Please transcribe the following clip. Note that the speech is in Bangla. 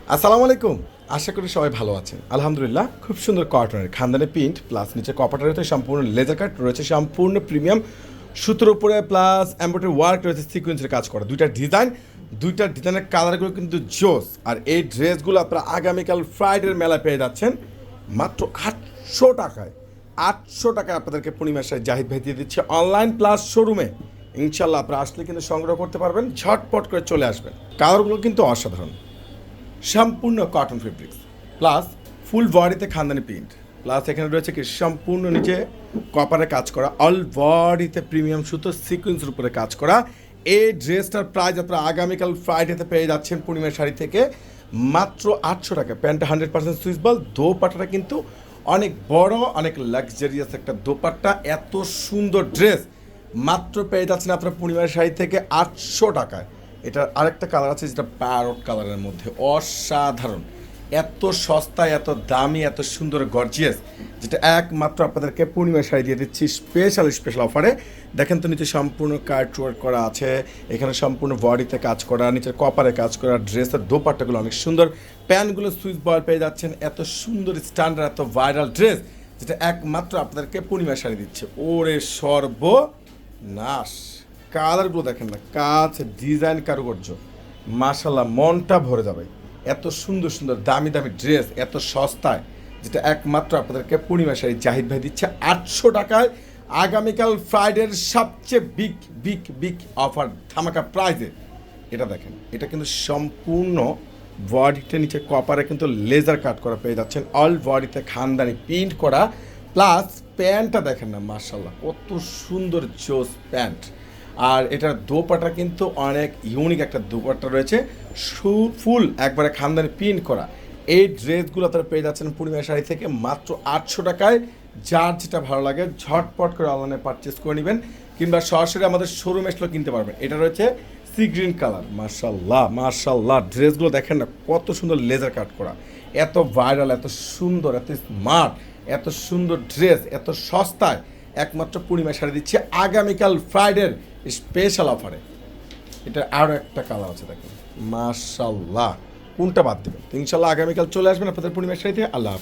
আসসালামু আলাইকুম। আশা করি সবাই ভালো আছেন। আলহামদুলিল্লাহ, খুব সুন্দর কটনের খানদানি প্রিন্ট প্লাস নিচে কপাটার রয়েছে সম্পূর্ণ লেজার কাট রয়েছে, সম্পূর্ণ প্রিমিয়াম সুতোর উপরে প্লাস এমব্রয়ডারি ওয়ার্ক রয়েছে, সিকোয়েন্সের কাজ করা দুইটা ডিজাইনের কালারগুলো কিন্তু জোস। আর এই ড্রেসগুলো আপনারা আগামীকাল ফ্রাইডের মেলায় পেয়ে যাচ্ছেন মাত্র 800 টাকায়। 800 টাকায় আপনাদেরকে পূর্ণিমার সাথে জাহিদ ভাই দিয়ে দিচ্ছে অনলাইন প্লাস শোরুমে। ইনশাল্লাহ আপনারা আসলে কিন্তু সংগ্রহ করতে পারবেন, ঝটপট করে চলে আসবেন। কালারগুলো কিন্তু অসাধারণ, সম্পূর্ণ কটন ফেব্রিক্স প্লাস ফুল বডিতে খানদানি প্রিন্ট প্লাস এখানে রয়েছে কি সম্পূর্ণ নিচে কপারে কাজ করা, অল বডিতে প্রিমিয়াম সুতো সিকোয়েন্সের উপরে কাজ করা। এই ড্রেসটার প্রাইস আপনারা আগামীকাল ফ্রাইডেতে পেয়ে যাচ্ছেন পূর্ণিমার শাড়ি থেকে মাত্র 800 টাকা। প্যান্টটা 100% সুইচবল, দোপাট্টাটা কিন্তু অনেক বড়, অনেক লাক্সারিয়াস একটা দোপাট্টা। এত সুন্দর ড্রেস মাত্র পেয়ে যাচ্ছেন আপনারা পূর্ণিমার শাড়ি থেকে 800 টাকায়। এটার আরেকটা কালার আছে যেটা প্যারট কালারের মধ্যে, অসাধারণ। এত সস্তায়, এত দামি, এত সুন্দর গর্জিয়াস, যেটা একমাত্র আপনাদেরকে পূর্ণিমা শাড়ি দিয়ে দিচ্ছি স্পেশাল অফারে। দেখেন তো নিচে সম্পূর্ণ কাট ওয়ার্ক করা আছে, এখানে সম্পূর্ণ বডিতে কাজ করা, নিচের কপারে কাজ করা, ড্রেসের দোপাট্টাগুলো অনেক সুন্দর, প্যান্টগুলো সুইচ বল পেয়ে যাচ্ছেন। এত সুন্দর স্ট্যান্ডার্ড, এত ভাইরাল ড্রেস যেটা একমাত্র আপনাদেরকে পূর্ণিমা শাড়ি দিচ্ছে। ওরে সর্বনাশ! কালারগুলো দেখেন না, কাজ ডিজাইন কারুকার্য মাশাল্লাহ, মনটা ভরে যাবে। এত সুন্দর সুন্দর দামি ড্রেস এত সস্তায়, যেটা একমাত্র আপনাদেরকে পূর্ণিমা শাড়ি জাহিদ ভাই দিচ্ছে 800 টাকায়। আগামীকাল ফ্রাইডের সবচেয়ে বিগ অফার, ধামাকা প্রাইজে। এটা দেখেন, এটা কিন্তু সম্পূর্ণ বডিতে নিচে কপারে কিন্তু লেজার কাট করা পেয়ে যাচ্ছেন, অল বডিতে খানদানি প্রিন্ট করা প্লাস প্যান্টটা দেখেন না মাশাল্লাহ, কত সুন্দর জোস প্যান্ট। আর এটার দোপাট্টা কিন্তু অনেক ইউনিক একটা দোপাট্টা রয়েছে, ফুল একবারে খানদানি প্রিন্ট করা। এই ড্রেসগুলো আপনারা পেয়ে যাচ্ছেন পূর্ণিমা শাড়ি থেকে মাত্র 800 টাকায়। যার যেটা ভালো লাগে ঝটপট করে অনলাইনে পারচেস করে নেবেন, কিংবা সরাসরি আমাদের শোরুমে এসেও কিনতে পারবেন। এটা রয়েছে সি গ্রিন কালার, মার্শাল্লাহ ড্রেসগুলো দেখেন না কত সুন্দর লেজার কাট করা, এত ভাইরাল, এত সুন্দর, এত স্মার্ট, এত সুন্দর ড্রেস এত সস্তায় একমাত্র পূর্ণিমা শাড়ি দিচ্ছে আগামীকাল ফ্রাইডের স্পেশাল অফারে। এটা আরও একটা কালার আছে দেখেন, মাশাল্লাহ, কোনটা বাদ দেবেন? ইনশাল্লাহ আগামীকাল চলে আসবেন আপনাদের পূর্ণিমা শাড়িতে। আল্লাহ হাফেজ।